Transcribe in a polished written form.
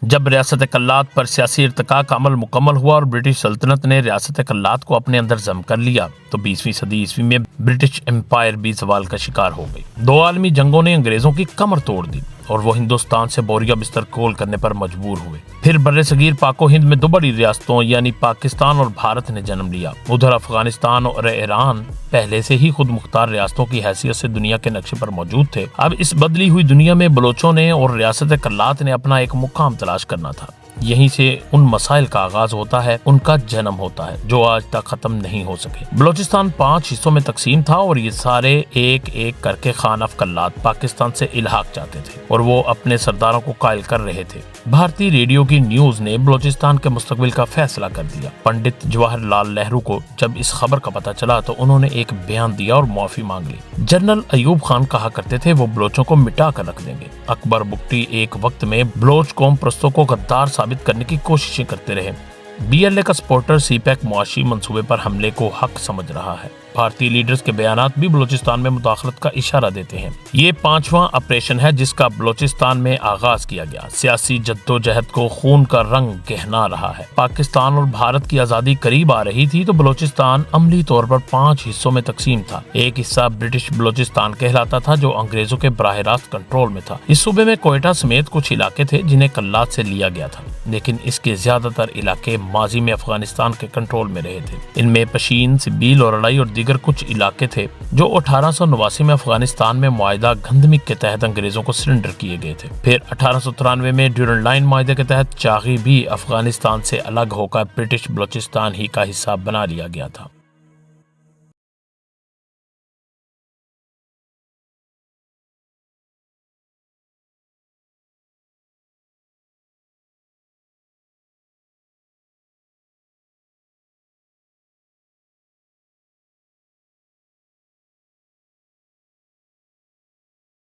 جب ریاست کلات پر سیاسی ارتقاء کا عمل مکمل ہوا اور برٹش سلطنت نے ریاست کلات کو اپنے اندر ضم کر لیا تو 20ویں صدی عیسوی میں برٹش امپائر بھی زوال کا شکار ہو گئی۔ دو عالمی جنگوں نے انگریزوں کی کمر توڑ دی اور وہ ہندوستان سے بوریا بستر کھول کرنے پر مجبور ہوئے۔ پھر بر صغیر پاک و ہند میں دو بڑی ریاستوں یعنی پاکستان اور بھارت نے جنم لیا۔ ادھر افغانستان اور ایران پہلے سے ہی خود مختار ریاستوں کی حیثیت سے دنیا کے نقشے پر موجود تھے۔ اب اس بدلی ہوئی دنیا میں بلوچوں نے اور ریاست کلات نے اپنا ایک مقام تلاش کرنا تھا۔ یہیں سے ان مسائل کا آغاز ہوتا ہے، ان کا جنم ہوتا ہے جو آج تک ختم نہیں ہو سکے۔ بلوچستان 5 حصوں میں تقسیم تھا اور یہ سارے ایک ایک کر کے خان آف کلات پاکستان سے الحاق چاہتے تھے اور وہ اپنے سرداروں کو قائل کر رہے تھے۔ بھارتی ریڈیو کی نیوز نے بلوچستان کے مستقبل کا فیصلہ کر دیا۔ پنڈت جواہر لال نہرو کو جب اس خبر کا پتہ چلا تو انہوں نے ایک بیان دیا اور معافی مانگ لی۔ جنرل ایوب خان کہا کرتے تھے وہ بلوچوں کو مٹا کر رکھ دیں گے۔ اکبر بگٹی ایک وقت میں بلوچ قوم پرستوں کو غدار ثابت کرنے کی کوششیں کرتے رہے۔ بی ایل اے کا سپورٹر سی پیک معاشی منصوبے پر حملے کو حق سمجھ رہا ہے۔ بھارتی لیڈرز کے بیانات بھی بلوچستان میں مداخلت کا اشارہ دیتے ہیں۔ یہ 5واں آپریشن ہے جس کا بلوچستان میں آغاز کیا گیا۔ سیاسی جدوجہد کو خون کا رنگ گہنا رہا ہے۔ پاکستان اور بھارت کی آزادی قریب آ رہی تھی تو بلوچستان عملی طور پر 5 حصوں میں تقسیم تھا۔ ایک حصہ برٹش بلوچستان کہلاتا تھا جو انگریزوں کے براہ راست کنٹرول میں تھا۔ اس صوبے میں کوئٹہ سمیت کچھ علاقے تھے جنہیں کلات سے لیا گیا تھا، لیکن اس کے زیادہ تر علاقے ماضی میں افغانستان کے کنٹرول میں رہے تھے۔ ان میں پشین، سبیل اور اڑائی اور دیگر کچھ علاقے تھے جو 1889 میں افغانستان میں معاہدہ گندمک کے تحت انگریزوں کو سرنڈر کیے گئے تھے۔ پھر 1893 میں ڈیورنڈ لائن معاہدے کے تحت چاغی بھی افغانستان سے الگ ہو کر برٹش بلوچستان ہی کا حصہ بنا لیا گیا تھا۔